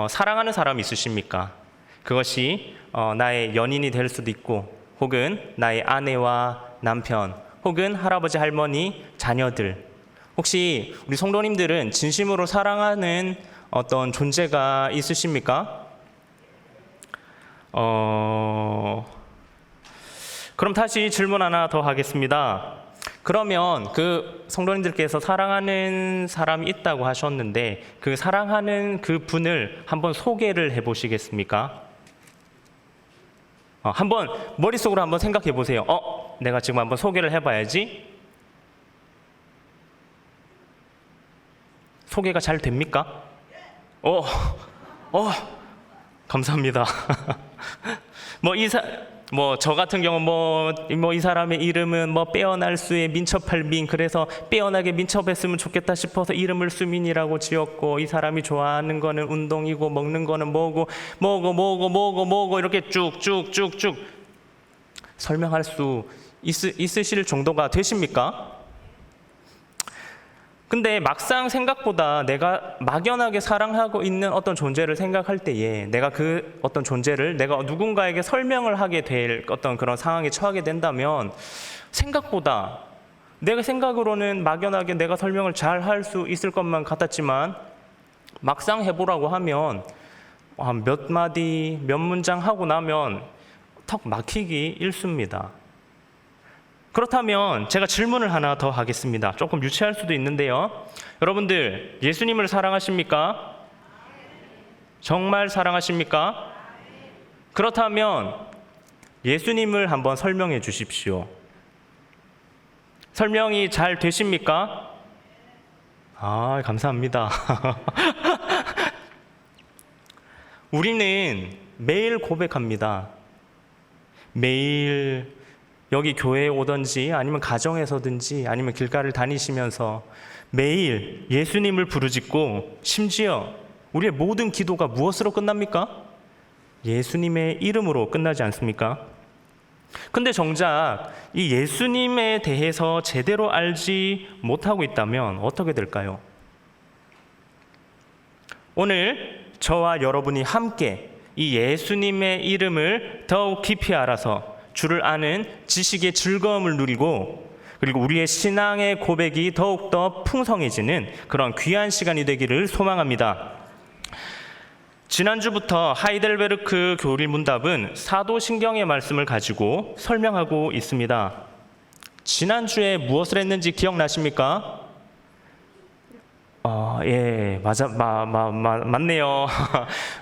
사랑하는 사람 있으십니까? 그것이 나의 연인이 될 수도 있고, 혹은 나의 아내와 남편, 혹은 할아버지, 할머니, 자녀들. 혹시 우리 성도님들은 진심으로 사랑하는 어떤 존재가 있으십니까? 그럼 다시 질문 하나 더 하겠습니다. 그러면 그 성도님들께서 사랑하는 사람이 있다고 하셨는데, 그 사랑하는 그 분을 한번 소개를 해보시겠습니까? 한번 머릿속으로 한번 생각해 보세요. 내가 지금 한번 소개를 해봐야지. 소개가 잘 됩니까? 감사합니다. 저 같은 경우 이 사람의 이름은 빼어날 수의 민첩할민, 그래서 빼어나게 민첩했으면 좋겠다 싶어서 이름을 수민이라고 지었고, 이 사람이 좋아하는 거는 운동이고, 먹는 거는 뭐고 이렇게 쭉쭉쭉쭉 설명할 수 있으실 정도가 되십니까? 근데 막상 생각보다 내가 막연하게 사랑하고 있는 어떤 존재를 생각할 때에, 내가 그 어떤 존재를 내가 누군가에게 설명을 하게 될 어떤 그런 상황에 처하게 된다면, 생각보다 내가 생각으로는 막연하게 내가 설명을 잘 할 수 있을 것만 같았지만, 막상 해보라고 하면 한 몇 마디, 몇 문장 하고 나면 턱 막히기 일쑤입니다. 그렇다면 제가 질문을 하나 더 하겠습니다. 조금 유치할 수도 있는데요. 여러분들, 예수님을 사랑하십니까? 정말 사랑하십니까? 그렇다면 예수님을 한번 설명해 주십시오. 설명이 잘 되십니까? 감사합니다. 우리는 매일 고백합니다. 매일 여기 교회에 오든지, 아니면 가정에서든지, 아니면 길가를 다니시면서 매일 예수님을 부르짖고, 심지어 우리의 모든 기도가 무엇으로 끝납니까? 예수님의 이름으로 끝나지 않습니까? 근데 정작 이 예수님에 대해서 제대로 알지 못하고 있다면 어떻게 될까요? 오늘 저와 여러분이 함께 이 예수님의 이름을 더욱 깊이 알아서 주를 아는 지식의 즐거움을 누리고, 그리고 우리의 신앙의 고백이 더욱더 풍성해지는 그런 귀한 시간이 되기를 소망합니다. 지난주부터 하이델베르크 교리 문답은 사도신경의 말씀을 가지고 설명하고 있습니다. 지난주에 무엇을 했는지 기억나십니까? 맞네요.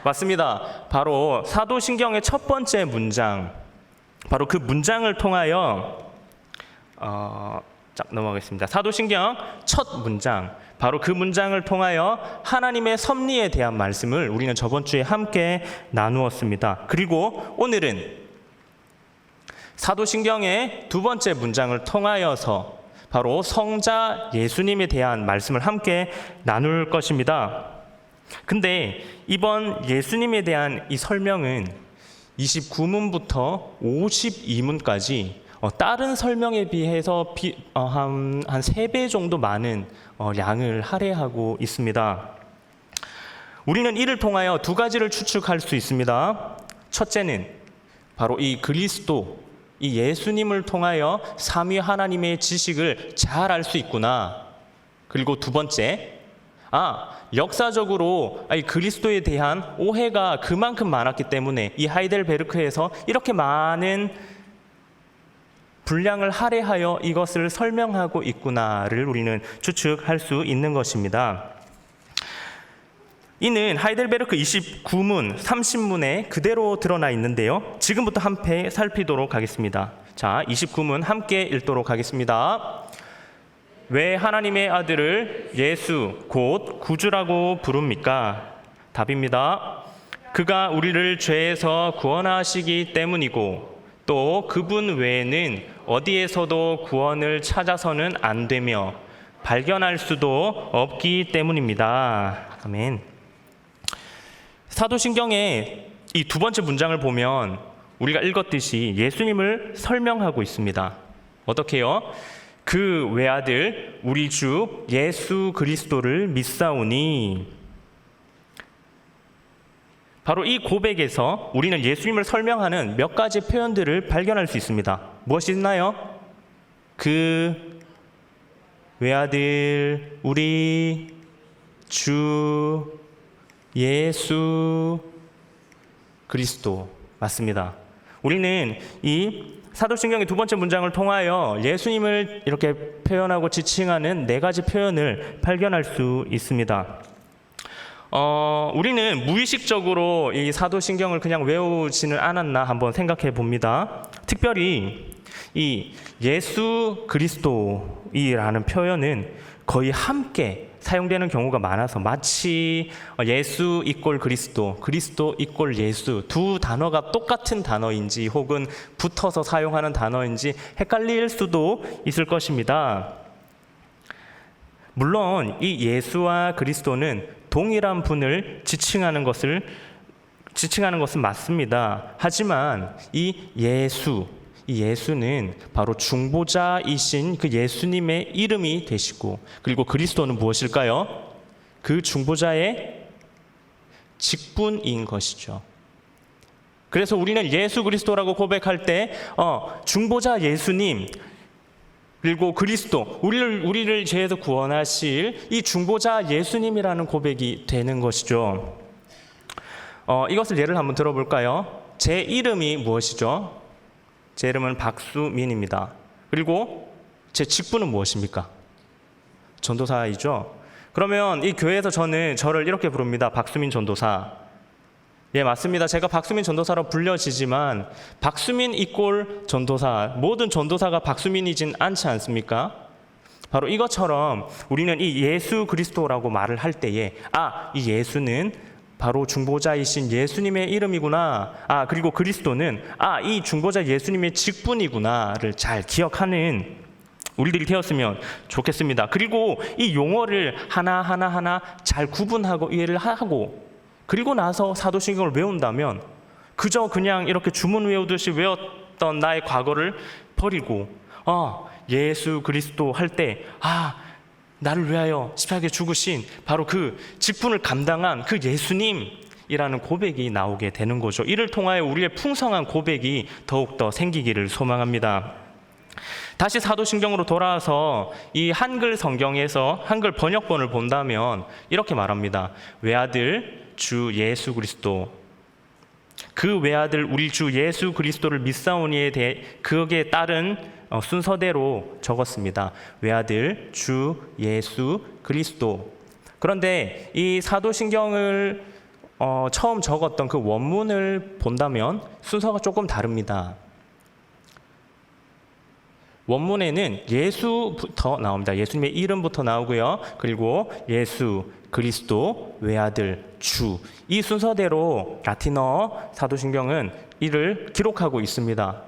맞습니다. 바로 사도신경의 첫 번째 문장, 바로 그 문장을 통하여 넘어가겠습니다. 사도신경 첫 문장, 바로 그 문장을 통하여 하나님의 섭리에 대한 말씀을 우리는 저번 주에 함께 나누었습니다. 그리고 오늘은 사도신경의 두 번째 문장을 통하여서 바로 성자 예수님에 대한 말씀을 함께 나눌 것입니다. 근데 이번 예수님에 대한 이 설명은 29문부터 52문까지 다른 설명에 비해서 한 3배 정도 많은 양을 할애하고 있습니다. 우리는 이를 통하여 두 가지를 추측할 수 있습니다. 첫째는 바로 이 그리스도, 이 예수님을 통하여 삼위 하나님의 지식을 잘 알 수 있구나. 그리고 두 번째, 역사적으로 이 그리스도에 대한 오해가 그만큼 많았기 때문에 이 하이델베르크에서 이렇게 많은 분량을 할애하여 이것을 설명하고 있구나를 우리는 추측할 수 있는 것입니다. 이는 하이델베르크 29문, 30문에 그대로 드러나 있는데요. 지금부터 한 패 살피도록 하겠습니다. 자, 29문 함께 읽도록 하겠습니다. 왜 하나님의 아들을 예수 곧 구주라고 부릅니까? 답입니다. 그가 우리를 죄에서 구원하시기 때문이고, 또 그분 외에는 어디에서도 구원을 찾아서는 안 되며 발견할 수도 없기 때문입니다. 아멘. 사도신경의 이 두 번째 문장을 보면 우리가 읽었듯이 예수님을 설명하고 있습니다. 어떻게요? 그 외아들 우리 주 예수 그리스도를 믿사오니, 바로 이 고백에서 우리는 예수님을 설명하는 몇 가지 표현들을 발견할 수 있습니다. 무엇이 있나요? 그 외아들 우리 주 예수 그리스도 맞습니다. 우리는 이 사도신경의 두 번째 문장을 통하여 예수님을 이렇게 표현하고 지칭하는 네 가지 표현을 발견할 수 있습니다. 우리는 무의식적으로 이 사도신경을 그냥 외우지는 않았나 한번 생각해 봅니다. 특별히 이 예수 그리스도이라는 표현은 거의 함께 사용되는 경우가 많아서 마치 예수 이꼴 그리스도, 그리스도 이꼴 예수 두 단어가 똑같은 단어인지 혹은 붙어서 사용하는 단어인지 헷갈릴 수도 있을 것입니다. 물론 이 예수와 그리스도는 동일한 분을 지칭하는 것은 맞습니다. 하지만 이 예수는 바로 중보자이신 그 예수님의 이름이 되시고, 그리고 그리스도는 무엇일까요? 그 중보자의 직분인 것이죠. 그래서 우리는 예수 그리스도라고 고백할 때 중보자 예수님 그리고 그리스도, 우리를 죄에서 구원하실 이 중보자 예수님이라는 고백이 되는 것이죠. 이것을 예를 한번 들어볼까요? 제 이름이 무엇이죠? 제 이름은 박수민입니다. 그리고 제 직분은 무엇입니까? 전도사이죠. 그러면 이 교회에서 저를 이렇게 부릅니다. 박수민 전도사. 예, 맞습니다. 제가 박수민 전도사로 불려지지만 박수민 이꼴 전도사, 모든 전도사가 박수민이진 않지 않습니까? 바로 이것처럼 우리는 이 예수 그리스도라고 말을 할 때에 이 예수는 바로 중보자이신 예수님의 이름이구나. 그리고 그리스도는 이 중보자 예수님의 직분이구나를 잘 기억하는 우리들이 되었으면 좋겠습니다. 그리고 이 용어를 하나하나 잘 구분하고 이해를 하고, 그리고 나서 사도신경을 외운다면 그저 그냥 이렇게 주문 외우듯이 외웠던 나의 과거를 버리고 예수 그리스도 할 때 나를 위하여 십자가에 죽으신 바로 그 직분을 감당한 그 예수님이라는 고백이 나오게 되는 거죠. 이를 통하여 우리의 풍성한 고백이 더욱더 생기기를 소망합니다. 다시 사도신경으로 돌아와서 이 한글 성경에서 한글 번역본을 본다면 이렇게 말합니다. 외아들 주 예수 그리스도, 그 외아들 우리 주 예수 그리스도를 믿사오니에 대해 거기에 따른 순서대로 적었습니다. 외아들 주 예수 그리스도. 그런데 이 사도신경을 처음 적었던 그 원문을 본다면 순서가 조금 다릅니다. 원문에는 예수부터 나옵니다. 예수님의 이름부터 나오고요. 그리고 예수, 그리스도, 외아들, 주. 이 순서대로 라틴어 사도신경은 이를 기록하고 있습니다.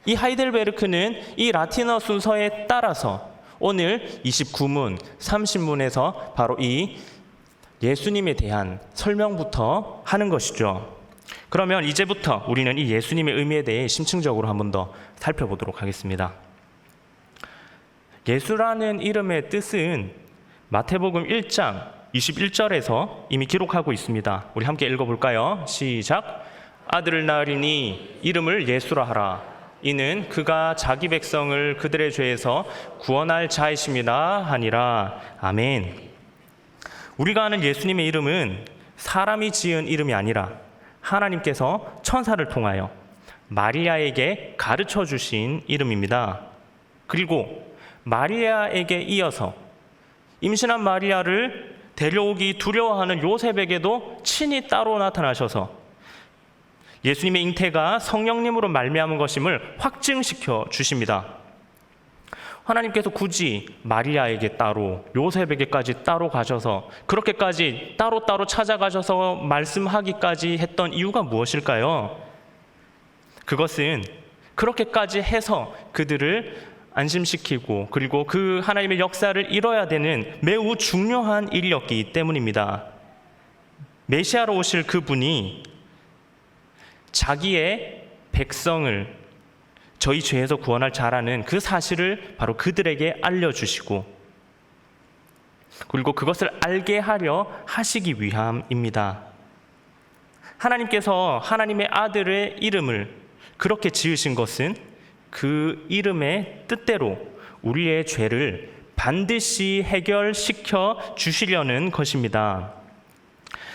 이 하이델베르크는 이 라틴어 순서에 따라서 오늘 29문, 30문에서 바로 이 예수님에 대한 설명부터 하는 것이죠. 그러면 이제부터 우리는 이 예수님의 의미에 대해 심층적으로 한 번 더 살펴보도록 하겠습니다. 예수라는 이름의 뜻은 마태복음 1장 21절에서 이미 기록하고 있습니다. 우리 함께 읽어볼까요? 시작. 아들을 낳으리니 이름을 예수라 하라. 이는 그가 자기 백성을 그들의 죄에서 구원할 자이심이라 하니라. 아멘. 우리가 아는 예수님의 이름은 사람이 지은 이름이 아니라 하나님께서 천사를 통하여 마리아에게 가르쳐 주신 이름입니다. 그리고 마리아에게 이어서 임신한 마리아를 데려오기 두려워하는 요셉에게도 친히 따로 나타나셔서 예수님의 잉태가 성령님으로 말미암은 것임을 확증시켜 주십니다. 하나님께서 굳이 마리아에게 따로, 요셉에게까지 따로 가셔서 그렇게까지 따로 찾아가셔서 말씀하기까지 했던 이유가 무엇일까요? 그것은 그렇게까지 해서 그들을 안심시키고 그리고 그 하나님의 역사를 이뤄야 되는 매우 중요한 일이었기 때문입니다. 메시아로 오실 그분이 자기의 백성을 저희 죄에서 구원할 자라는 그 사실을 바로 그들에게 알려주시고 그리고 그것을 알게 하려 하시기 위함입니다. 하나님께서 하나님의 아들의 이름을 그렇게 지으신 것은 그 이름의 뜻대로 우리의 죄를 반드시 해결시켜 주시려는 것입니다.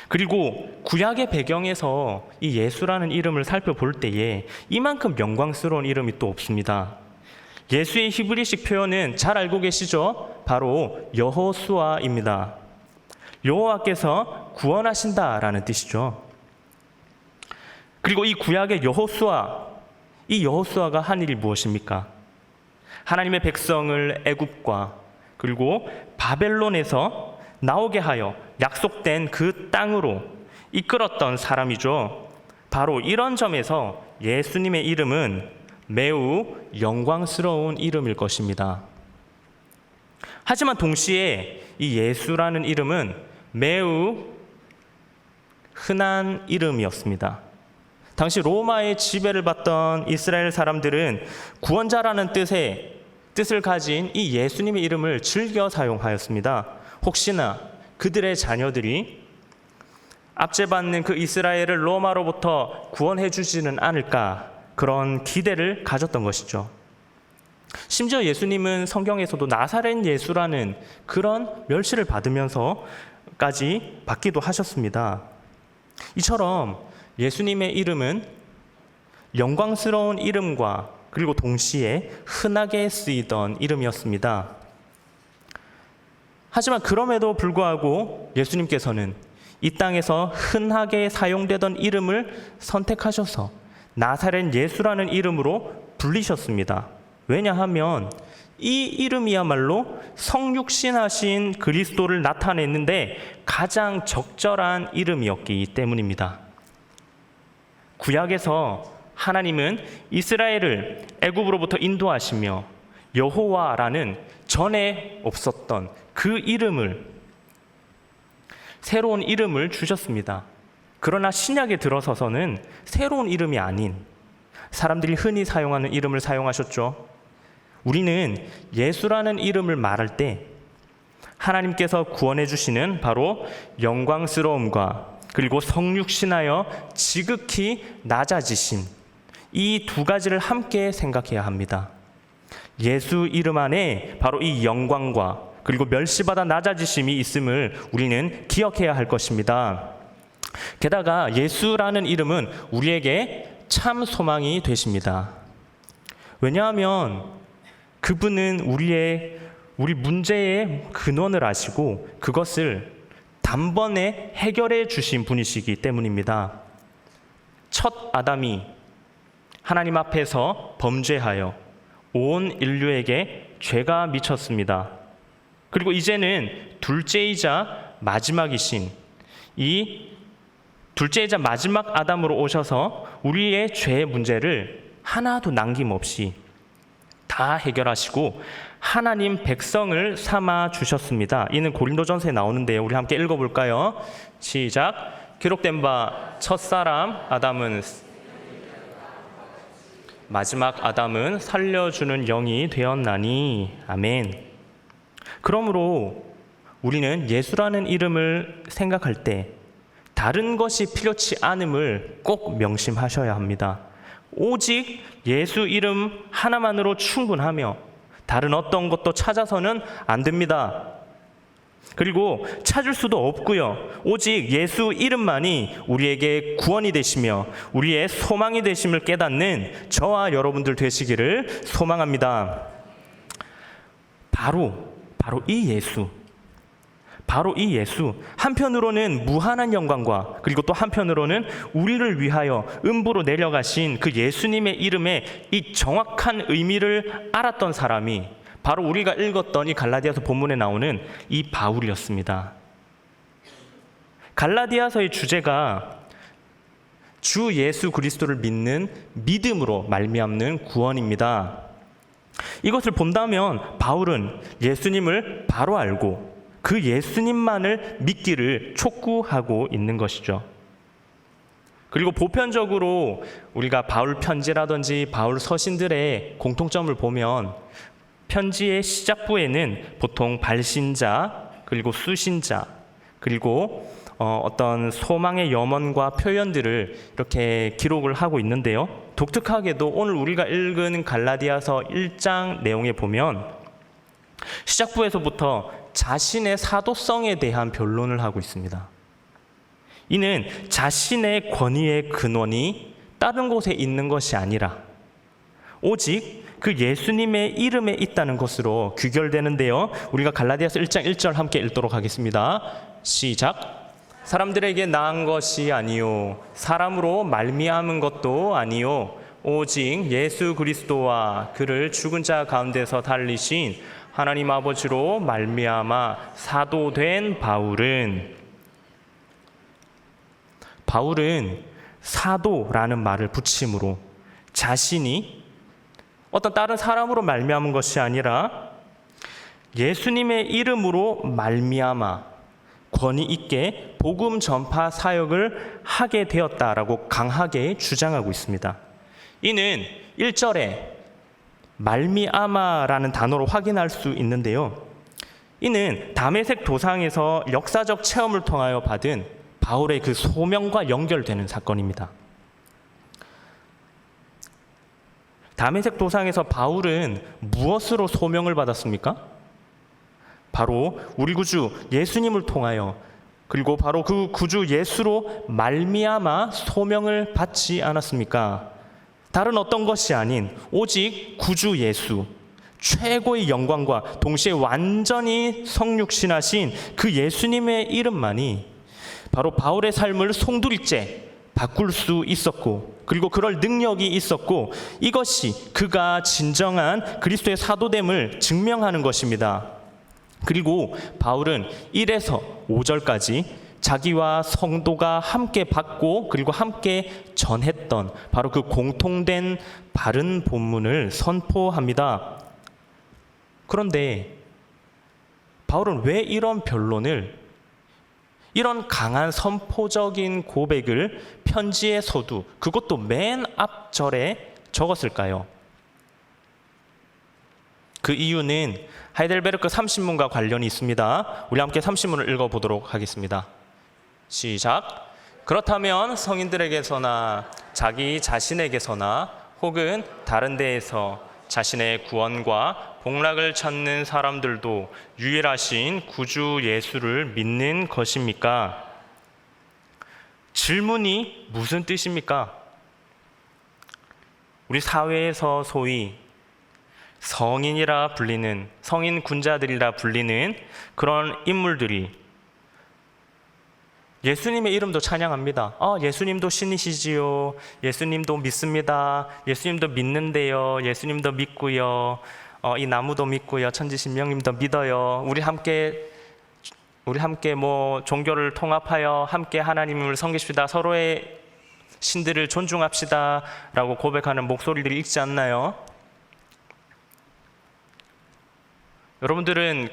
그리고 구약의 배경에서 이 예수라는 이름을 살펴볼 때에 이만큼 영광스러운 이름이 또 없습니다. 예수의 히브리식 표현은 잘 알고 계시죠? 바로 여호수아입니다. 여호와께서 구원하신다라는 뜻이죠. 그리고 이 구약의 여호수아, 이 여호수아가 한 일이 무엇입니까? 하나님의 백성을 애굽과 그리고 바벨론에서 나오게 하여 약속된 그 땅으로 이끌었던 사람이죠. 바로 이런 점에서 예수님의 이름은 매우 영광스러운 이름일 것입니다. 하지만 동시에 이 예수라는 이름은 매우 흔한 이름이었습니다. 당시 로마의 지배를 받던 이스라엘 사람들은 구원자라는 뜻을 가진 이 예수님의 이름을 즐겨 사용하였습니다. 혹시나 그들의 자녀들이 압제받는 그 이스라엘을 로마로부터 구원해 주지는 않을까, 그런 기대를 가졌던 것이죠. 심지어 예수님은 성경에서도 나사렛 예수라는 그런 멸시를 받으면서까지 받기도 하셨습니다. 이처럼 예수님의 이름은 영광스러운 이름과 그리고 동시에 흔하게 쓰이던 이름이었습니다. 하지만 그럼에도 불구하고 예수님께서는 이 땅에서 흔하게 사용되던 이름을 선택하셔서 나사렛 예수라는 이름으로 불리셨습니다. 왜냐하면 이 이름이야말로 성육신하신 그리스도를 나타내는데 가장 적절한 이름이었기 때문입니다. 구약에서 하나님은 이스라엘을 애굽으로부터 인도하시며 여호와라는 전에 없었던 그 이름을, 새로운 이름을 주셨습니다. 그러나 신약에 들어서서는 새로운 이름이 아닌 사람들이 흔히 사용하는 이름을 사용하셨죠. 우리는 예수라는 이름을 말할 때 하나님께서 구원해 주시는 바로 영광스러움과 그리고 성육신하여 지극히 낮아지신 이 두 가지를 함께 생각해야 합니다. 예수 이름 안에 바로 이 영광과 그리고 멸시받아 낮아지심이 있음을 우리는 기억해야 할 것입니다. 게다가 예수라는 이름은 우리에게 참 소망이 되십니다. 왜냐하면 그분은 우리 문제의 근원을 아시고 그것을 단번에 해결해 주신 분이시기 때문입니다. 첫 아담이 하나님 앞에서 범죄하여 온 인류에게 죄가 미쳤습니다. 그리고 이제는 둘째이자 마지막이신 이 둘째이자 마지막 아담으로 오셔서 우리의 죄의 문제를 하나도 남김없이 다 해결하시고 하나님 백성을 삼아 주셨습니다. 이는 고린도전서에 나오는데요. 우리 함께 읽어볼까요? 시작. 기록된 바 첫사람 아담은 마지막 아담은 살려주는 영이 되었나니. 아멘. 그러므로 우리는 예수라는 이름을 생각할 때 다른 것이 필요치 않음을 꼭 명심하셔야 합니다. 오직 예수 이름 하나만으로 충분하며 다른 어떤 것도 찾아서는 안 됩니다. 그리고 찾을 수도 없고요. 오직 예수 이름만이 우리에게 구원이 되시며 우리의 소망이 되심을 깨닫는 저와 여러분들 되시기를 소망합니다. 바로 이 예수, 한편으로는 무한한 영광과 그리고 또 한편으로는 우리를 위하여 음부로 내려가신 그 예수님의 이름의 이 정확한 의미를 알았던 사람이 바로 우리가 읽었던 이 갈라디아서 본문에 나오는 이 바울이었습니다. 갈라디아서의 주제가 주 예수 그리스도를 믿는 믿음으로 말미암는 구원입니다. 이것을 본다면 바울은 예수님을 바로 알고 그 예수님만을 믿기를 촉구하고 있는 것이죠. 그리고 보편적으로 우리가 바울 편지라든지 바울 서신들의 공통점을 보면 편지의 시작부에는 보통 발신자, 그리고 수신자, 그리고 어떤 소망의 염원과 표현들을 이렇게 기록을 하고 있는데요. 독특하게도 오늘 우리가 읽은 갈라디아서 1장 내용에 보면 시작부에서부터 자신의 사도성에 대한 변론을 하고 있습니다. 이는 자신의 권위의 근원이 다른 곳에 있는 것이 아니라 오직 그 예수님의 이름에 있다는 것으로 귀결되는데요. 우리가 갈라디아서 1장 1절 함께 읽도록 하겠습니다. 시작. 사람들에게 낳은 것이 아니요 사람으로 말미암은 것도 아니요 오직 예수 그리스도와 그를 죽은 자 가운데서 달리신 하나님 아버지로 말미암아 사도된 바울은 사도라는 말을 붙임으로 자신이 어떤 다른 사람으로 말미암은 것이 아니라 예수님의 이름으로 말미암아 권위 있게 복음 전파 사역을 하게 되었다라고 강하게 주장하고 있습니다. 이는 1절에 말미암아라는 단어로 확인할 수 있는데요. 이는 다메섹 도상에서 역사적 체험을 통하여 받은 바울의 그 소명과 연결되는 사건입니다. 다메섹 도상에서 바울은 무엇으로 소명을 받았습니까? 바로 우리 구주 예수님을 통하여 그리고 바로 그 구주 예수로 말미암아 소명을 받지 않았습니까? 다른 어떤 것이 아닌 오직 구주 예수, 최고의 영광과 동시에 완전히 성육신하신 그 예수님의 이름만이 바로 바울의 삶을 송두리째 바꿀 수 있었고 그리고 그럴 능력이 있었고 이것이 그가 진정한 그리스도의 사도됨을 증명하는 것입니다. 그리고 바울은 1에서 5절까지 자기와 성도가 함께 받고 그리고 함께 전했던 바로 그 공통된 바른 본문을 선포합니다. 그런데 바울은 왜 이런 변론을 이런 강한 선포적인 고백을 편지의 서두, 그것도 맨 앞절에 적었을까요? 그 이유는 하이델베르크 30문과 관련이 있습니다. 우리 함께 30문을 읽어보도록 하겠습니다. 시작. 그렇다면 성인들에게서나 자기 자신에게서나 혹은 다른 데에서 자신의 구원과 복락을 찾는 사람들도 유일하신 구주 예수를 믿는 것입니까? 질문이 무슨 뜻입니까? 우리 사회에서 소위 성인이라 불리는, 성인 군자들이라 불리는 그런 인물들이 예수님의 이름도 찬양합니다. 예수님도 신이시지요. 예수님도 믿습니다. 예수님도 믿는데요. 예수님도 믿고요. 이 나무도 믿고요. 천지신명님도 믿어요. 우리 함께 뭐 종교를 통합하여 함께 하나님을 섬기십시다. 서로의 신들을 존중합시다. 라고 고백하는 목소리들이 있지 않나요? 여러분들은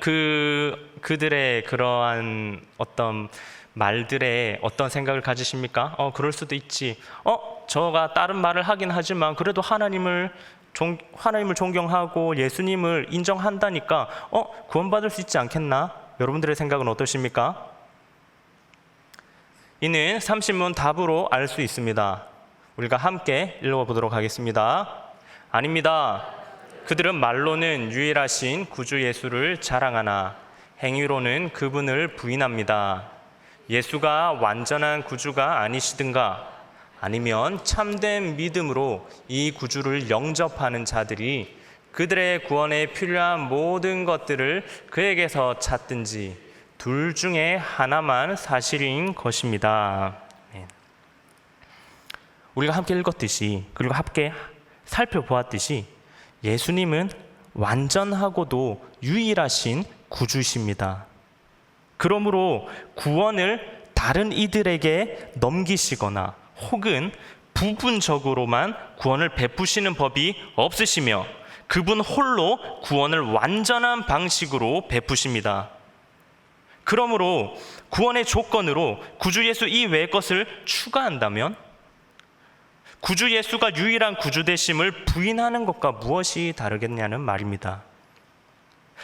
그들의 그러한 어떤 말들에 어떤 생각을 가지십니까? 그럴 수도 있지. 저가 다른 말을 하긴 하지만 그래도 하나님을 존경하고 예수님을 인정한다니까 구원받을 수 있지 않겠나? 여러분들의 생각은 어떠십니까? 이는 30문 답으로 알 수 있습니다. 우리가 함께 읽어보도록 하겠습니다. 아닙니다. 그들은 말로는 유일하신 구주 예수를 자랑하나 행위로는 그분을 부인합니다. 예수가 완전한 구주가 아니시든가 아니면 참된 믿음으로 이 구주를 영접하는 자들이 그들의 구원에 필요한 모든 것들을 그에게서 찾든지 둘 중에 하나만 사실인 것입니다. 우리가 함께 읽었듯이 그리고 함께 살펴보았듯이 예수님은 완전하고도 유일하신 구주십니다. 그러므로 구원을 다른 이들에게 넘기시거나 혹은 부분적으로만 구원을 베푸시는 법이 없으시며 그분 홀로 구원을 완전한 방식으로 베푸십니다. 그러므로 구원의 조건으로 구주 예수 이외의 것을 추가한다면 구주 예수가 유일한 구주 되심을 부인하는 것과 무엇이 다르겠냐는 말입니다.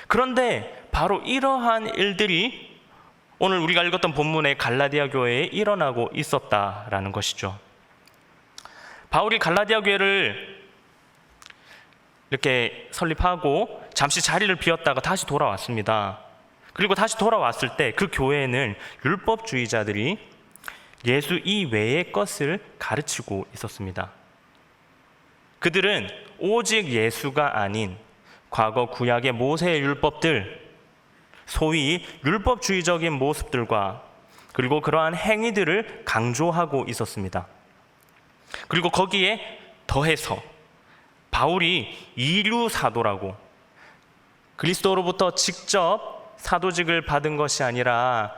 그런데 바로 이러한 일들이 오늘 우리가 읽었던 본문의 갈라디아 교회에 일어나고 있었다라는 것이죠. 바울이 갈라디아 교회를 이렇게 설립하고 잠시 자리를 비웠다가 다시 돌아왔습니다. 그리고 다시 돌아왔을 때 그 교회에는 율법주의자들이 예수 이외의 것을 가르치고 있었습니다. 그들은 오직 예수가 아닌 과거 구약의 모세의 율법들, 소위 율법주의적인 모습들과 그리고 그러한 행위들을 강조하고 있었습니다. 그리고 거기에 더해서 바울이 이류 사도라고, 그리스도로부터 직접 사도직을 받은 것이 아니라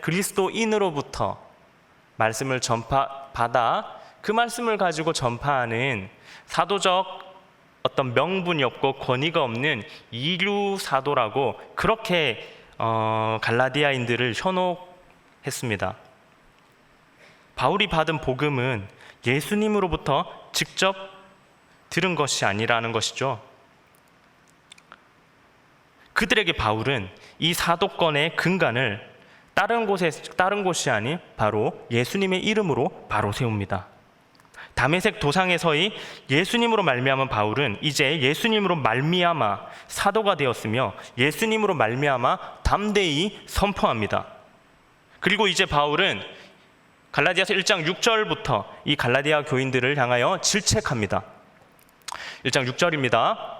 그리스도인으로부터 말씀을 받아 그 말씀을 가지고 전파하는 사도적 어떤 명분이 없고 권위가 없는 이류 사도라고 그렇게 갈라디아인들을 현혹했습니다. 바울이 받은 복음은 예수님으로부터 직접 들은 것이 아니라는 것이죠. 그들에게 바울은 이 사도권의 근간을 다른 곳이 아닌 바로 예수님의 이름으로 바로 세웁니다. 다메섹 도상에서의 예수님으로 말미암은 바울은 이제 예수님으로 말미암아 사도가 되었으며 예수님으로 말미암아 담대히 선포합니다. 그리고 이제 바울은 갈라디아서 1장 6절부터 이 갈라디아 교인들을 향하여 질책합니다. 1장 6절입니다.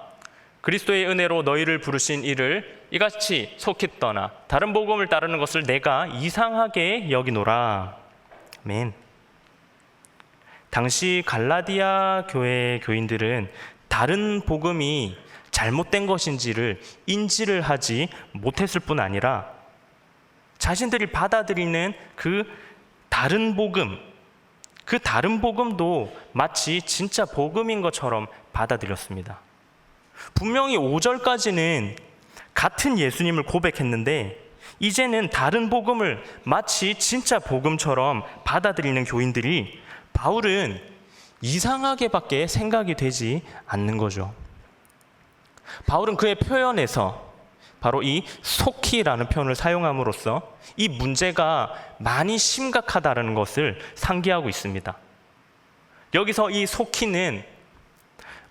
그리스도의 은혜로 너희를 부르신 이를 이같이 속히 떠나 다른 복음을 따르는 것을 내가 이상하게 여기노라. 아멘. 당시 갈라디아 교회 교인들은 다른 복음이 잘못된 것인지를 인지를 하지 못했을 뿐 아니라 자신들이 받아들이는 그 다른 복음도 마치 진짜 복음인 것처럼 받아들였습니다. 분명히 5절까지는 같은 예수님을 고백했는데 이제는 다른 복음을 마치 진짜 복음처럼 받아들이는 교인들이 바울은 이상하게밖에 생각이 되지 않는 거죠. 바울은 그의 표현에서 바로 이 속히라는 표현을 사용함으로써 이 문제가 많이 심각하다는 것을 상기하고 있습니다. 여기서 이 속히는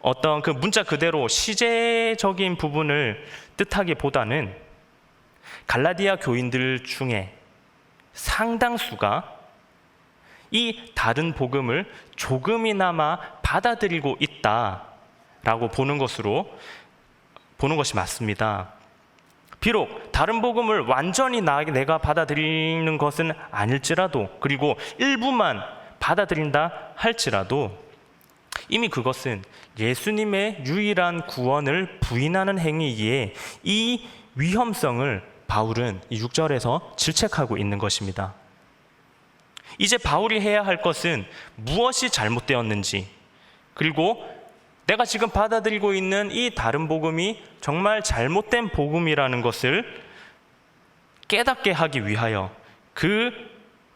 어떤 그 문자 그대로 시제적인 부분을 뜻하기보다는 갈라디아 교인들 중에 상당수가 이 다른 복음을 조금이나마 받아들이고 있다라고 보는 것이 맞습니다. 비록 다른 복음을 완전히 내가 받아들이는 것은 아닐지라도, 그리고 일부만 받아들인다 할지라도 이미 그것은 예수님의 유일한 구원을 부인하는 행위이기에 이 위험성을 바울은 이 6절에서 질책하고 있는 것입니다. 이제 바울이 해야 할 것은 무엇이 잘못되었는지, 그리고 내가 지금 받아들이고 있는 이 다른 복음이 정말 잘못된 복음이라는 것을 깨닫게 하기 위하여 그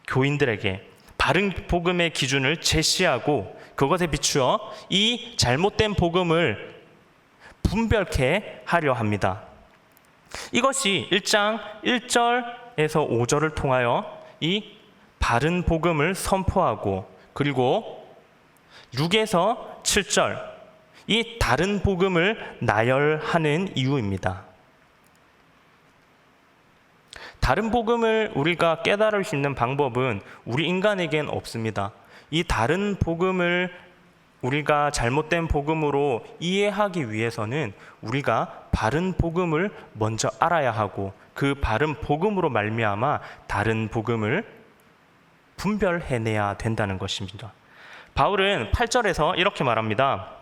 교인들에게 바른 복음의 기준을 제시하고 그것에 비추어 이 잘못된 복음을 분별케 하려 합니다. 이것이 1장 1절에서 5절을 통하여 이 바른 복음을 선포하고, 그리고 6에서 7절 이 다른 복음을 나열하는 이유입니다. 다른 복음을 우리가 깨달을 수 있는 방법은 우리 인간에겐 없습니다. 이 다른 복음을 우리가 잘못된 복음으로 이해하기 위해서는 우리가 바른 복음을 먼저 알아야 하고 그 바른 복음으로 말미암아 다른 복음을 분별해내야 된다는 것입니다. 바울은 8절에서 이렇게 말합니다.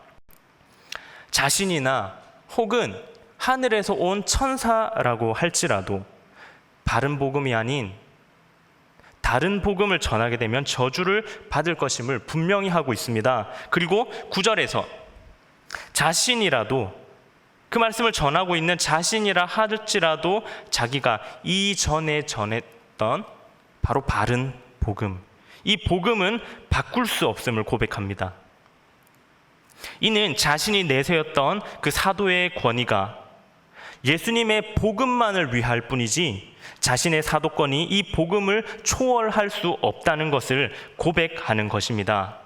자신이나 혹은 하늘에서 온 천사라고 할지라도 바른 복음이 아닌 다른 복음을 전하게 되면 저주를 받을 것임을 분명히 하고 있습니다. 그리고 9절에서 자신이라도, 그 말씀을 전하고 있는 자신이라 할지라도 자기가 이전에 전했던 바로 바른 복음, 이 복음은 바꿀 수 없음을 고백합니다. 이는 자신이 내세웠던 그 사도의 권위가 예수님의 복음만을 위할 뿐이지 자신의 사도권이 이 복음을 초월할 수 없다는 것을 고백하는 것입니다.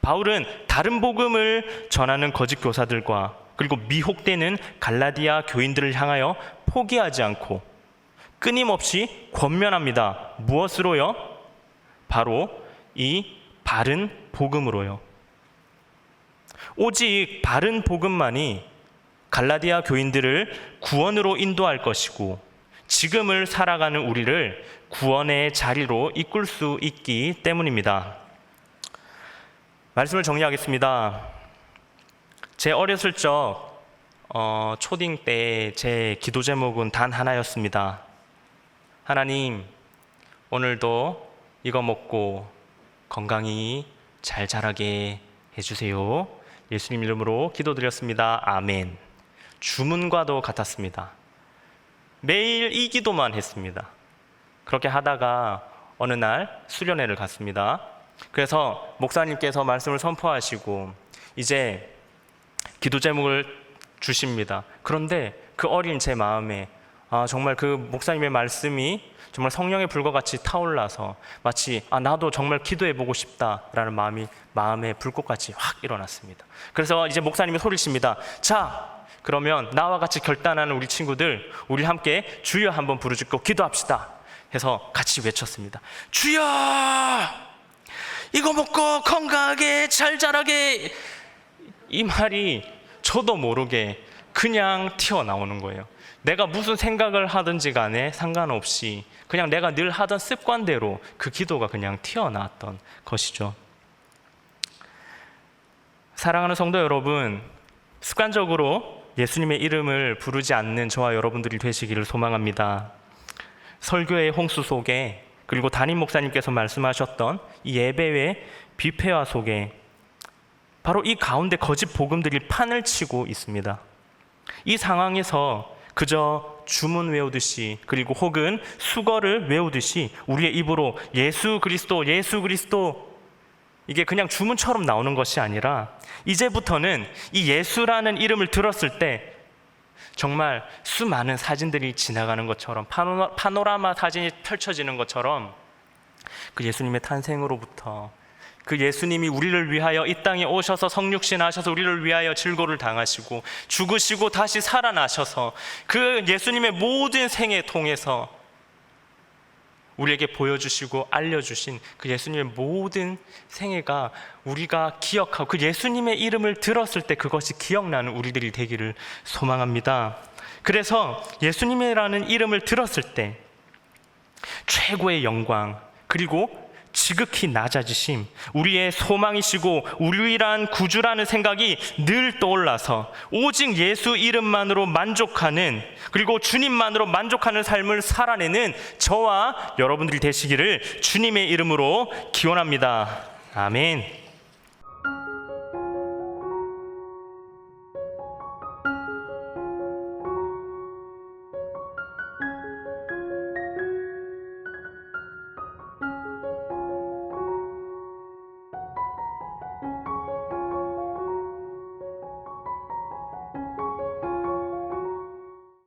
바울은 다른 복음을 전하는 거짓 교사들과 그리고 미혹되는 갈라디아 교인들을 향하여 포기하지 않고 끊임없이 권면합니다. 무엇으로요? 바로 이 바른 복음으로요. 오직 바른 복음만이 갈라디아 교인들을 구원으로 인도할 것이고 지금을 살아가는 우리를 구원의 자리로 이끌 수 있기 때문입니다. 말씀을 정리하겠습니다. 제 어렸을 적 초딩 때 제 기도 제목은 단 하나였습니다. 하나님, 오늘도 이거 먹고 건강히 잘 자라게 해주세요. 예수님 이름으로 기도드렸습니다. 아멘. 주문과도 같았습니다. 매일 이 기도만 했습니다. 그렇게 하다가 어느 날 수련회를 갔습니다. 그래서 목사님께서 말씀을 선포하시고 이제 기도 제목을 주십니다. 그런데 그 어린 제 마음에 정말 그 목사님의 말씀이 정말 성령의 불과 같이 타올라서 마치 나도 정말 기도해보고 싶다라는 마음에 불꽃같이 확 일어났습니다. 그래서 이제 목사님이 소리십니다. 자, 그러면 나와 같이 결단하는 우리 친구들, 우리 함께 주여 한번 부르짖고 기도합시다 해서 같이 외쳤습니다. 주여! 이거 먹고 건강하게 잘 자라게. 이 말이 저도 모르게 그냥 튀어나오는 거예요. 내가 무슨 생각을 하든지 간에 상관없이 그냥 내가 늘 하던 습관대로 그 기도가 그냥 튀어나왔던 것이죠. 사랑하는 성도 여러분, 습관적으로 예수님의 이름을 부르지 않는 저와 여러분들이 되시기를 소망합니다. 설교의 홍수 속에 그리고 담임 목사님께서 말씀하셨던 이 예배의 뷔페화 속에 바로 이 가운데 거짓 복음들이 판을 치고 있습니다. 이 상황에서 그저 주문 외우듯이 그리고 혹은 수거를 외우듯이 우리의 입으로 예수 그리스도, 예수 그리스도 이게 그냥 주문처럼 나오는 것이 아니라 이제부터는 이 예수라는 이름을 들었을 때 정말 수많은 사진들이 지나가는 것처럼 파노라마 사진이 펼쳐지는 것처럼 그 예수님의 탄생으로부터 그 예수님이 우리를 위하여 이 땅에 오셔서 성육신 하셔서 우리를 위하여 질고를 당하시고 죽으시고 다시 살아나셔서 그 예수님의 모든 생애 통해서 우리에게 보여주시고 알려주신 그 예수님의 모든 생애가 우리가 기억하고 그 예수님의 이름을 들었을 때 그것이 기억나는 우리들이 되기를 소망합니다. 그래서 예수님이라는 이름을 들었을 때 최고의 영광 그리고 지극히 낮아지심, 우리의 소망이시고 우리란 구주라는 생각이 늘 떠올라서 오직 예수 이름만으로 만족하는 그리고 주님만으로 만족하는 삶을 살아내는 저와 여러분들이 되시기를 주님의 이름으로 기원합니다. 아멘.